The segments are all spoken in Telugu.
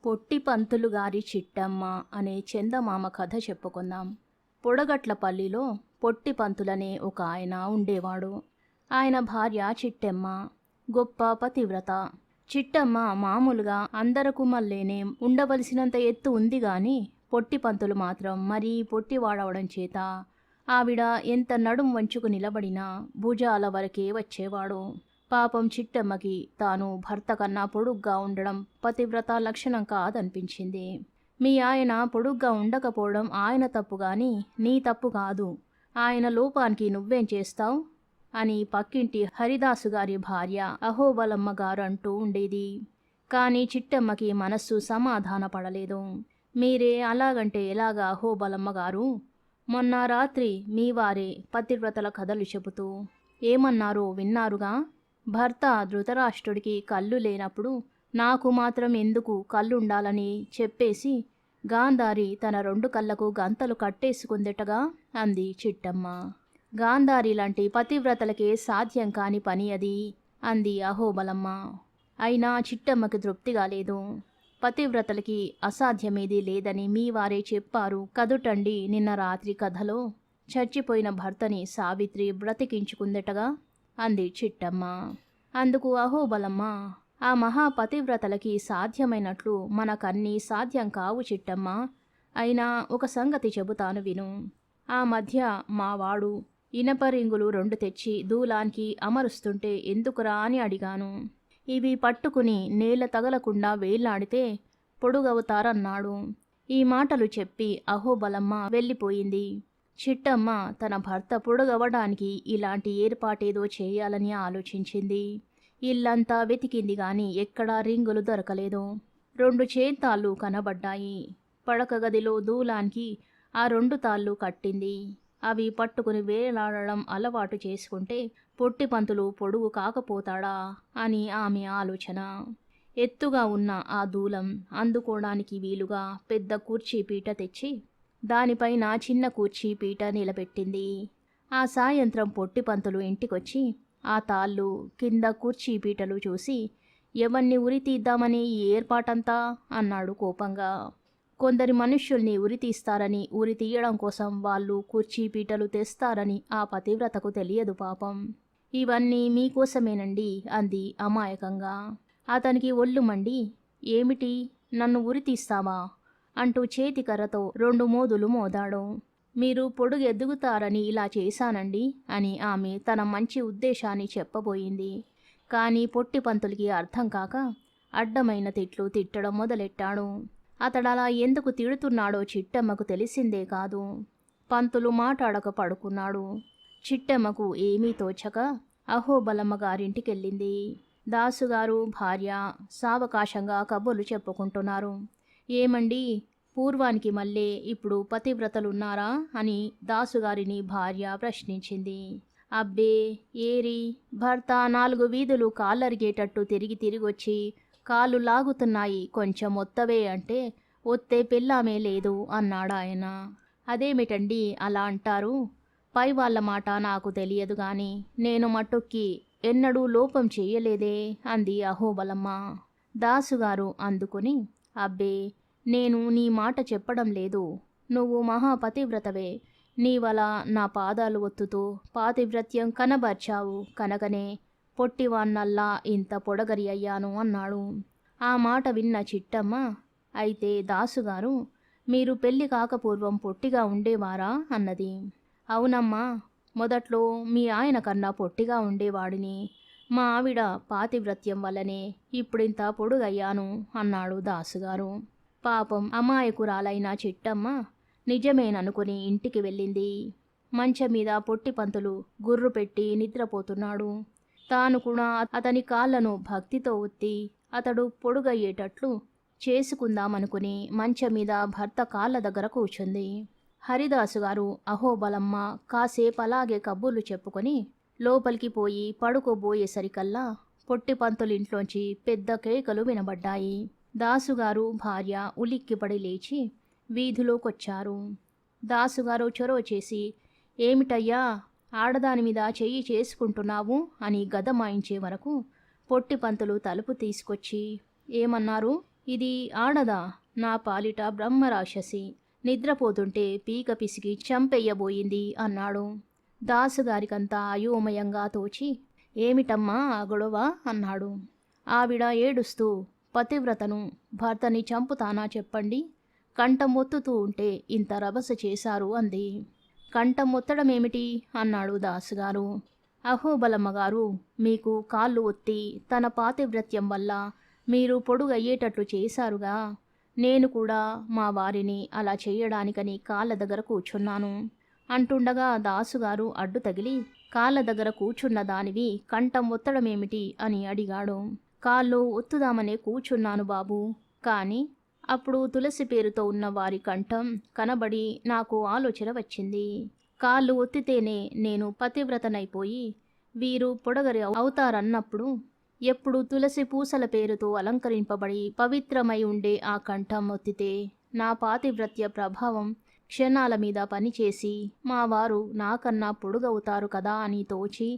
పొట్టి పంతులు గారి చిట్టమ్మ అనే చందమామ కథ చెప్పుకుందాం. పొడగట్లపల్లిలో పొట్టి పంతులనే ఒక ఆయన ఉండేవాడు. ఆయన భార్య చిట్టమ్మ గొప్ప పతివ్రత. చిట్టమ్మ మామూలుగా అందరకు మళ్ళేనే ఉండవలసినంత ఎత్తు ఉంది గాని పొట్టి పంతులు మాత్రం మరీ పొట్టివాడవడం చేత ఆవిడ ఎంత నడుం వంచుకు నిలబడినా భుజాల వరకే వచ్చేవాడు. పాపం చిట్టమ్మకి తాను భర్త కన్నా పొడుగ్గా ఉండడం పతివ్రత లక్షణం కాదనిపించింది. మీ ఆయన పొడుగ్గా ఉండకపోవడం ఆయన తప్పు గాని నీ తప్పు కాదు, ఆయన లోపానికి నువ్వేం చేస్తావు అని పక్కింటి హరిదాసు గారి భార్య అహోబలమ్మ గారు అంటూ ఉండేది. కానీ చిట్టమ్మకి మనస్సు సమాధాన పడలేదు. మీరే అలాగంటే ఎలాగా అహోబలమ్మ గారు? మొన్న రాత్రి మీ వారే పతివ్రతల కథలు చెబుతూ ఏమన్నారో విన్నారుగా. భర్త ధృతరాష్ట్రుడికి కళ్ళు లేనప్పుడు నాకు మాత్రం ఎందుకు కళ్ళుండాలని చెప్పేసి గాంధారి తన 2 కళ్ళకు గంతలు కట్టేసుకుందటగా అంది చిట్టమ్మ. గాంధారి లాంటి పతివ్రతలకే సాధ్యం కాని పని అది అంది అహోబలమ్మ. అయినా చిట్టమ్మకి తృప్తిగా లేదు. పతివ్రతలకి అసాధ్యమేదీ లేదని మీ వారే చెప్పారు కదుటండి. నిన్న రాత్రి కథలో చచ్చిపోయిన భర్తని సావిత్రి బ్రతికించుకుందటగా అంది చిట్టమ్మ. అందుకు అహోబలమ్మ, ఆ మహాపతివ్రతలకి సాధ్యమైనట్లు మనకన్నీ సాధ్యం కావు చిట్టమ్మ. అయినా ఒక సంగతి చెబుతాను విను. ఆ మధ్య మావాడు ఇనప రింగులు 2 తెచ్చి దూలానికి అమరుస్తుంటే ఎందుకురా అని అడిగాను. ఇవి పట్టుకుని నేల తగలకుండా వేలాడితే పొడుగవుతారన్నాడు. ఈ మాటలు చెప్పి అహోబలమ్మ వెళ్ళిపోయింది. చిట్టమ్మ తన భర్త పొడుగవడానికి ఇలాంటి ఏర్పాటేదో చేయాలని ఆలోచించింది. ఇల్లంతా వెతికింది గాని ఎక్కడా రింగులు దొరకలేదు. 2 చేతాళ్ళు కనబడ్డాయి. పడక గదిలో దూలానికి ఆ 2 తాళ్ళు కట్టింది. అవి పట్టుకుని వేలాడడం అలవాటు చేసుకుంటే పొట్టి పంతులు పొడుగు కాకపోతాడా అని ఆమె ఆలోచన. ఎత్తుగా ఉన్న ఆ దూలం అందుకోవడానికి వీలుగా పెద్ద కుర్చీ పీట తెచ్చి దానిపైన చిన్న కుర్చీ పీట నిలబెట్టింది. ఆ సాయంత్రం పొట్టి పంతులు ఇంటికొచ్చి ఆ తాళ్ళు కింద కుర్చీ పీటలు చూసి ఎవన్ని ఉరి తీద్దామని ఈ ఏర్పాటంతా అన్నాడు కోపంగా. కొందరి మనుష్యుల్ని ఉరి తీస్తారని, ఉరి తీయడం కోసం వాళ్ళు కుర్చీ పీటలు తెస్తారని ఆ పతివ్రతకు తెలియదు పాపం. ఇవన్నీ మీకోసమేనండి అంది అమాయకంగా. అతనికి ఒళ్ళు మండి, ఏమిటి నన్ను ఉరి తీస్తావా అంటూ చేతికర్రతో 2 మోదులు మోదాడు. మీరు పొడుగు ఎదుగుతారని ఇలా చేశానండి అని ఆమె తన మంచి ఉద్దేశాన్ని చెప్పబోయింది. కానీ పొట్టి పంతులకి అర్థం కాక అడ్డమైన తిట్లు తిట్టడం మొదలెట్టాడు. అతడలా ఎందుకు తిడుతున్నాడో చిట్టమ్మకు తెలిసిందే కాదు. పంతులు మాట్లాడక పడుకున్నాడు. చిట్టమ్మకు ఏమీ తోచక అహోబలమ్మ గారింటికెళ్ళింది. దాసుగారు భార్య సావకాశంగా కబుర్లు చెప్పుకుంటున్నారు. ఏమండి, పూర్వానికి మళ్ళీ ఇప్పుడు పతివ్రతలున్నారా అని దాసుగారిని భార్య ప్రశ్నించింది. అబ్బే ఏరి, భర్త 4 వీధులు కాళ్ళరిగేటట్టు తిరిగొచ్చి కాళ్ళు లాగుతున్నాయి, కొంచెం ఒత్తవే అంటే ఒత్తే పెళ్ళామే లేదు అన్నాడాయన. అదేమిటండి అలా అంటారు? పై వాళ్ళ మాట నాకు తెలియదు గాని నేను మట్టుక్కి ఎన్నడూ లోపం చెయ్యలేదే అంది అహోబలమ్మ. దాసుగారు అందుకుని, అబ్బే నేను నీ మాట చెప్పడం లేదు, నువ్వు మహాపతివ్రతవే, నీవల నా పాదాలు ఒత్తుతూ పాతివ్రత్యం కనబర్చావు కనుకనే పొట్టివాన్నల్లా ఇంత పొడగరి అయ్యాను అన్నాడు. ఆ మాట విన్న చిట్టమ్మ, అయితే దాసుగారు మీరు పెళ్లి కాకపూర్వం పొట్టిగా ఉండేవారా అన్నది. అవునమ్మా, మొదట్లో మీ ఆయన కన్నా పొట్టిగా ఉండేవాడిని. మా ఆవిడ పాతివ్రత్యం వల్లనే ఇప్పుడింత పొడుగయ్యాను అన్నాడు దాసుగారు. పాపం అమాయకురాలైన చిట్టమ్మ నిజమేననుకుని ఇంటికి వెళ్ళింది. మంచం మీద పొట్టి పంతులు గుర్రు పెట్టి నిద్రపోతున్నాడు. తాను కూడా అతని కాళ్లను భక్తితో ఒత్తి అతడు పొడుగయ్యేటట్లు చేసుకుందామనుకుని మంచం మీద భర్త కాళ్ళ దగ్గర కూర్చుంది. హరిదాసుగారు అహోబలమ్మ కాసేపు అలాగే కబుర్లు చెప్పుకొని లోపలికి పోయి పడుకోబోయేసరికల్లా పొట్టి పంతులింట్లోంచి పెద్ద కేకలు వినబడ్డాయి. దాసుగారు భార్య ఉలిక్కిపడి లేచి వీధిలోకొచ్చారు. దాసుగారు చొరవ చేసి, ఏమిటయ్యా ఆడదాని మీద చెయ్యి చేసుకుంటున్నావు అని గదమాయించే వరకు పొట్టి పంతులు తలుపు తీసుకొచ్చి, ఏమన్నారు ఇది ఆడదా? నా పాలిట బ్రహ్మరాక్షసి. నిద్రపోతుంటే పీక పిసికి చంపెయ్యబోయింది అన్నాడు. దాసుగారికంతా అయోమయంగా తోచి, ఏమిటమ్మా ఆ గొడవ అన్నాడు. ఆవిడ ఏడుస్తూ, పతివ్రతను భర్తని చంపుతానా చెప్పండి? కంఠం ఒత్తుతూ ఉంటే ఇంత రభస చేశారు అంది. కంఠం ఒత్తడమేమిటి అన్నాడు దాసుగారు. అహోబలమ్మగారు మీకు కాళ్ళు ఒత్తి తన పాతివ్రత్యం వల్ల మీరు పొడుగయ్యేటట్లు చేశారుగా. నేను కూడా మా వారిని అలా చేయడానికని కాళ్ళ దగ్గర కూర్చున్నాను అంటుండగా దాసుగారు అడ్డు తగిలి, కాళ్ళ దగ్గర కూర్చున్న దానివి కంఠం ఒత్తడమేమిటి అని అడిగాడు. కాళ్ళు ఒత్తుదామనే కూర్చున్నాను బాబు. కానీ అప్పుడు తులసి పేరుతో ఉన్న వారి కంఠం కనబడి నాకు ఆలోచన వచ్చింది. కాళ్ళు ఒత్తితేనే నేను పతివ్రతనైపోయి వీరు పొడగరి అవుతారన్నప్పుడు ఎప్పుడు తులసి పూసల పేరుతో అలంకరింపబడి పవిత్రమై ఉండే ఆ కంఠం ఒత్తితే నా పాతివ్రత్య ప్రభావం క్షణాల మీద పనిచేసి మా వారు నాకన్నా పొడుగవుతారు కదా అని తోచి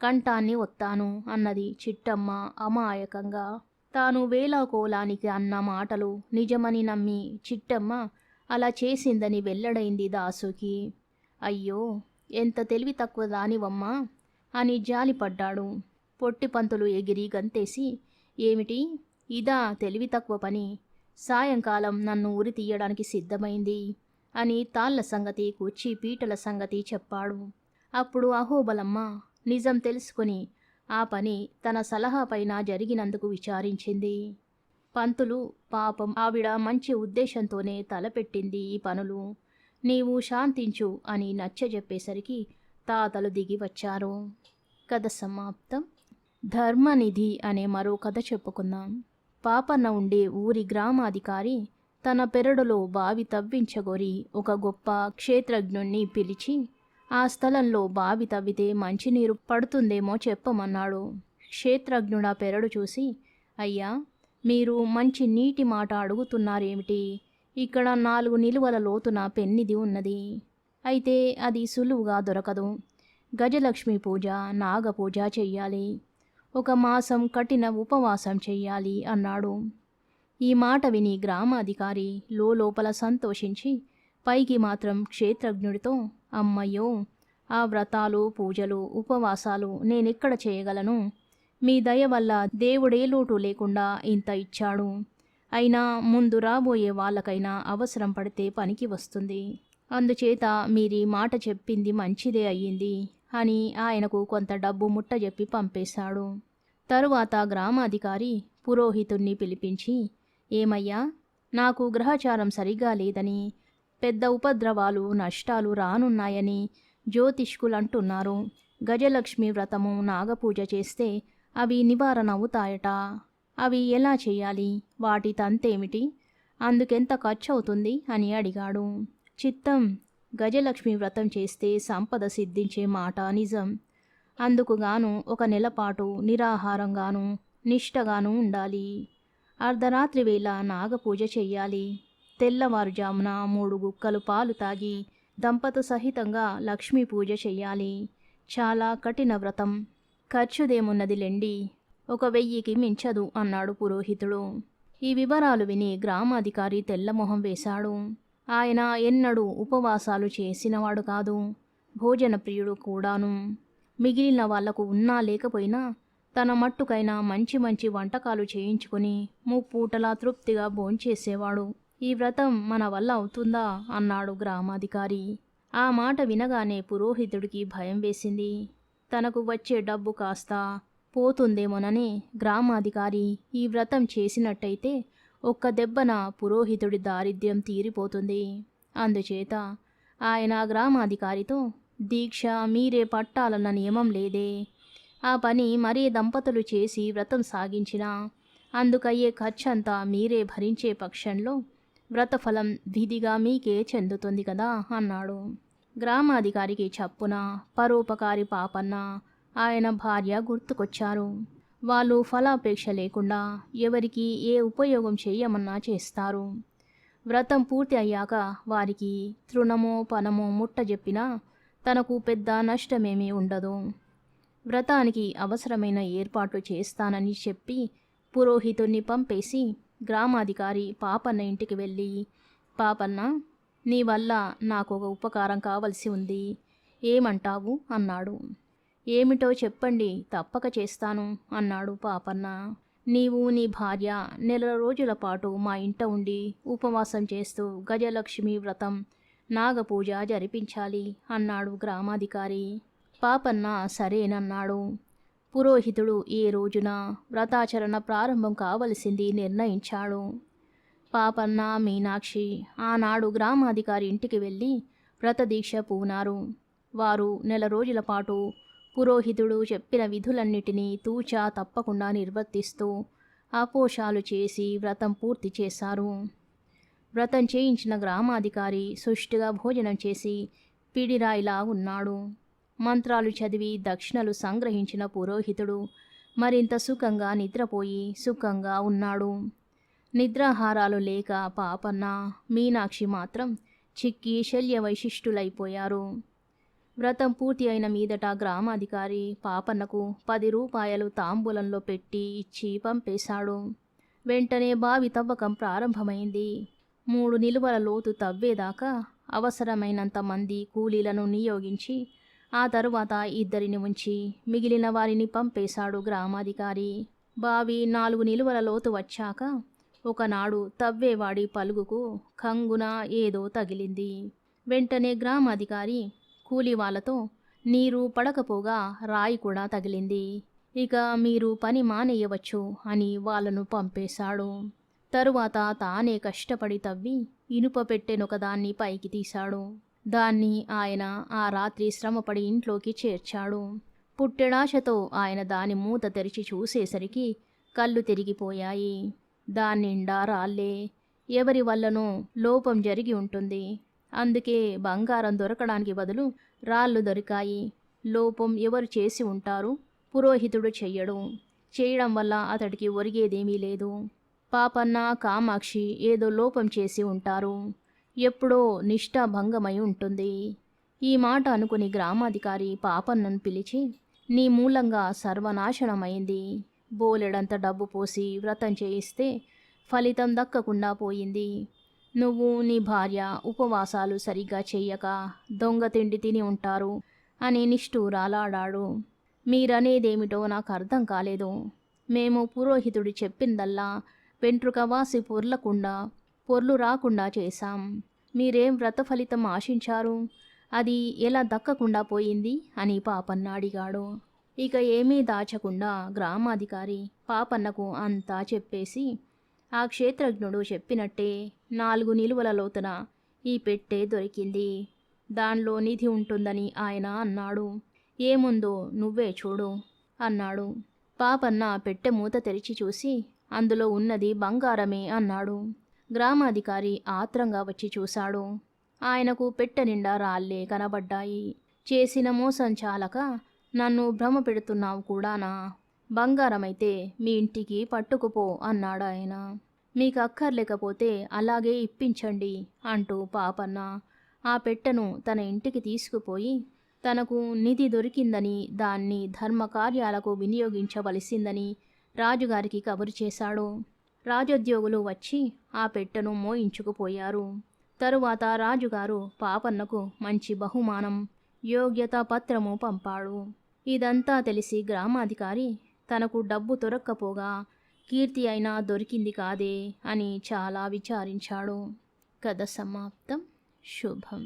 కంఠాన్ని ఒత్తాను అన్నది చిట్టమ్మ అమాయకంగా. తాను వేలాకోలానికి అన్న మాటలు నిజమని నమ్మి చిట్టమ్మ అలా చేసిందని వెల్లడైంది దాసుకి. అయ్యో, ఎంత తెలివి తక్కువ దానివమ్మా అని జాలిపడ్డాడు. పొట్టిపంతులు ఎగిరి గంతేసి, ఏమిటి ఇదా తెలివి తక్కువ పని? సాయంకాలం నన్ను ఉరి తీయడానికి సిద్ధమైంది అని తాళ్ల సంగతి కూర్చి పీటల సంగతి చెప్పాడు. అప్పుడు అహోబలమ్మ నిజం తెలుసుకుని ఆ పని తన సలహా పైన జరిగినందుకు విచారించింది. పంతులు పాపం ఆవిడ మంచి ఉద్దేశంతోనే తలపెట్టింది ఈ పనులు. నీవు శాంతించు అని నచ్చజెప్పేసరికి తాతలు దిగి వచ్చారు. కథ సమాప్తం. ధర్మనిధి అనే మరో కథ చెప్పుకుందాం. పాపన్న ఉండే ఊరి గ్రామాధికారి తన పెరడులో బావి తవ్వించగోరి ఒక గొప్ప క్షేత్రజ్ఞుణ్ణి పిలిచి ఆ స్థలంలో బావి తవ్వితే మంచినీరు పడుతుందేమో చెప్పమన్నాడు. క్షేత్రజ్ఞుడా పెరడు చూసి, అయ్యా, మీరు మంచి నీటి మాట అడుగుతున్నారేమిటి? ఇక్కడ 4 నిలువల లోతున పెన్నిది ఉన్నది. అయితే అది సులువుగా దొరకదు. గజలక్ష్మి పూజ, నాగపూజ చెయ్యాలి. 1 మాసం కఠిన ఉపవాసం చెయ్యాలి అన్నాడు. ఈ మాట విని గ్రామాధికారి లోపల సంతోషించి పైకి మాత్రం క్షేత్రజ్ఞుడితో, అమ్మయ్యో, ఆ వ్రతాలు పూజలు ఉపవాసాలు నేనెక్కడ చేయగలను? మీ దయ వల్ల దేవుడే లోటు లేకుండా ఇంత ఇచ్చాడు. అయినా ముందు రాబోయే వాళ్ళకైనా అవసరం పడితే పనికి వస్తుంది. అందుచేత మీరీ మాట చెప్పింది మంచిదే అయ్యింది అని ఆయనకు కొంత డబ్బు ముట్టజెప్పి పంపేశాడు. తరువాత గ్రామాధికారి పురోహితుణ్ణి పిలిపించి, ఏమయ్యా, నాకు గ్రహచారం సరిగా లేదని, పెద్ద ఉపద్రవాలు నష్టాలు రానున్నాయని జ్యోతిష్కులంటున్నారు. గజలక్ష్మి వ్రతము నాగపూజ చేస్తే అవి నివారణ అవుతాయట. అవి ఎలా చేయాలి? వాటి తంతేమిటి? అందుకెంత ఖర్చు అవుతుంది అని అడిగాడు. చిత్తం, గజలక్ష్మి వ్రతం చేస్తే సంపద సిద్ధించే మాట నిజం. అందుకుగాను 1 నెల పాటు నిరాహారంగాను నిష్టగాను ఉండాలి. అర్ధరాత్రి వేళ నాగపూజ చెయ్యాలి. తెల్లవారుజామున 3 గుక్కలు పాలు తాగి దంపతు సహితంగా లక్ష్మీ పూజ చెయ్యాలి. చాలా కఠిన వ్రతం. ఖర్చుదేమున్నదిలెండి, 1000కి మించదు అన్నాడు పురోహితుడు. ఈ వివరాలు విని గ్రామాధికారి తెల్లమొహం వేశాడు. ఆయన ఎన్నడూ ఉపవాసాలు చేసినవాడు కాదు, భోజన ప్రియుడు కూడాను. మిగిలిన వాళ్లకు ఉన్నా లేకపోయినా తన మట్టుకైనా మంచి మంచి వంటకాలు చేయించుకుని 3 పూటలా తృప్తిగా భోంచేసేవాడు. ఈ వ్రతం మన వల్ల అవుతుందా అన్నాడు గ్రామాధికారి. ఆ మాట వినగానే పురోహితుడికి భయం వేసింది. తనకు వచ్చే డబ్బు కాస్త పోతుందేమోనని గ్రామాధికారి ఈ వ్రతం చేసినట్టయితే 1 దెబ్బన పురోహితుడి దారిద్ర్యం తీరిపోతుంది. అందుచేత ఆయన గ్రామాధికారితో, దీక్ష మీరే పట్టాలన్న నియమం లేదే. ఆ పని మరే దంపతులు చేసి వ్రతం సాగించినా అందుకయ్యే ఖర్చంతా మీరే భరించే పక్షంలో వ్రతఫలం విధిగా మీకే చెందుతుంది కదా అన్నాడు. గ్రామాధికారికి చప్పున పరోపకారి పాపన్న, ఆయన భార్య గుర్తుకొచ్చారు. వాళ్ళు ఫలాపేక్ష లేకుండా ఎవరికి ఏ ఉపయోగం చేయమన్నా చేస్తారు. వ్రతం పూర్తి అయ్యాక వారికి తృణమో పనమో ముట్టజెప్పినా తనకు పెద్ద నష్టమేమీ ఉండదు. వ్రతానికి అవసరమైన ఏర్పాట్లు చేస్తానని చెప్పి పురోహితుణ్ణి పంపేసి గ్రామాధికారి పాపన్న ఇంటికి వెళ్ళి, పాపన్న, నీ వల్ల నాకు ఒక ఉపకారం కావలసి ఉంది, ఏమంటావు అన్నాడు. ఏమిటో చెప్పండి, తప్పక చేస్తాను అన్నాడు పాపన్న. నీవు నీ భార్య నెల రోజుల పాటు మా ఇంట ఉండి ఉపవాసం చేస్తూ గజలక్ష్మి వ్రతం, నాగపూజ జరిపించాలి అన్నాడు గ్రామాధికారి. పాపన్న సరేనన్నాడు. పురోహితుడు ఏ రోజున వ్రతాచరణ ప్రారంభం కావలసింది నిర్ణయించాడు. పాపన్న, మీనాక్షి ఆనాడు గ్రామాధికారి ఇంటికి వెళ్ళి వ్రతదీక్ష పూనారు. వారు నెల రోజుల పాటు పురోహితుడు చెప్పిన విధులన్నిటినీ తూచా తప్పకుండా నిర్వర్తిస్తూ అపోషాలు చేసి వ్రతం పూర్తి చేశారు. వ్రతం చేయించిన గ్రామాధికారి సుష్టిగా భోజనం చేసి పిడిరాయిలా ఉన్నాడు. మంత్రాలు చదివి దక్షిణలు సంగ్రహించిన పురోహితుడు మరింత సుఖంగా నిద్రపోయి సుఖంగా ఉన్నాడు. నిద్రాహారాలు లేక పాపన్న, మీనాక్షి మాత్రం చిక్కి శల్య వైశిష్టులైపోయారు. వ్రతం పూర్తి అయిన మీదట గ్రామాధికారి పాపన్నకు 10 రూపాయలు తాంబూలంలో పెట్టి ఇచ్చి పంపేశాడు. వెంటనే బావి తవ్వకం ప్రారంభమైంది. 3 నిలువల లోతు తవ్వేదాకా అవసరమైనంత మంది కూలీలను నియోగించి ఆ తరువాత 2 ఉంచి మిగిలిన వారిని పంపేశాడు గ్రామాధికారి. బావి 4 నిలువల లోతు వచ్చాక ఒకనాడు తవ్వేవాడి పలుగుకు కంగున ఏదో తగిలింది. వెంటనే గ్రామాధికారి కూలి వాళ్ళతో నీరు పడకపోగా రాయి కూడా తగిలింది, ఇక మీరు పని మానేయవచ్చు అని వాళ్ళను పంపేశాడు. తరువాత తానే కష్టపడి తవ్వి ఇనుప పెట్టెనొకదాన్ని పైకి తీశాడు. దాన్ని ఆయన ఆ రాత్రి శ్రమపడి ఇంట్లోకి చేర్చాడు. పుట్టెడాశతో ఆయన దాని మూత తెరిచి చూసేసరికి కళ్ళు తిరిగిపోయాయి. దాన్నిండా రాళ్ళే. ఎవరి వల్లనో లోపం జరిగి ఉంటుంది. అందుకే బంగారం దొరకడానికి బదులు రాళ్ళు దొరికాయి. లోపం ఎవరు చేసి ఉంటారు? పురోహితుడు చెయ్యడు. చేయడం వల్ల అతడికి ఒరిగేదేమీ లేదు. పాపన్న, కామాక్షి ఏదో లోపం చేసి ఉంటారు. ఎప్పుడో నిష్ఠాభంగమై ఉంటుంది. ఈ మాట అనుకుని గ్రామాధికారి పాపన్నను పిలిచి, నీ మూలంగా సర్వనాశనమైంది. బోలెడంత డబ్బు పోసి వ్రతం చేయిస్తే ఫలితం దక్కకుండా పోయింది. నువ్వు నీ భార్య ఉపవాసాలు సరిగ్గా చెయ్యక దొంగ తిండి తిని ఉంటారు అని నిష్ఠూరాలాడాడు. మీరనేదేమిటో నాకు అర్థం కాలేదు. మేము పురోహితుడు చెప్పిందల్లా వెంట్రుక వాసి పొర్లు రాకుండా చేశాం. మీరేం వ్రత ఫలితం ఆశించారు? అది ఎలా దక్కకుండా పోయింది అని పాపన్న అడిగాడు. ఇక ఏమీ దాచకుండా గ్రామాధికారి పాపన్నకు అంతా చెప్పేసి, ఆ క్షేత్రజ్ఞుడు చెప్పినట్టే 4 నిలువల లోతున ఈ పెట్టె దొరికింది. దానిలో నిధి ఉంటుందని ఆయన అన్నాడు. ఏముందో నువ్వే చూడు అన్నాడు. పాపన్న పెట్టె మూత తెరిచి చూసి అందులో ఉన్నది బంగారమే అన్నాడు. గ్రామాధికారి ఆత్రంగా వచ్చి చూశాడు. ఆయనకు పెట్టె నిండా రాళ్ళే కనబడ్డాయి. చేసిన మోసం చాలక నన్ను భ్రమ పెడుతున్నావు కూడానా? బంగారమైతే మీ ఇంటికి పట్టుకుపో అన్నాడు ఆయన. మీకు అక్కర్లేకపోతే అలాగే ఇప్పించండి అంటూ పాపన్న ఆ పెట్టెను తన ఇంటికి తీసుకుపోయి తనకు నిధి దొరికిందని, దాన్ని ధర్మకార్యాలకు వినియోగించవలసిందని రాజుగారికి కబురు చేశాడు. రాజోద్యోగులు వచ్చి ఆ పెట్టెను మోయించుకుపోయారు. తరువాత రాజుగారు పాపన్నకు మంచి బహుమానం, యోగ్యతా పత్రము పంపాడు. ఇదంతా తెలిసి గ్రామాధికారి తనకు డబ్బు దొరక్కపోగా కీర్తి అయినా దొరికింది కాదే అని చాలా విచారించాడు. కథ సమాప్తం. శుభం.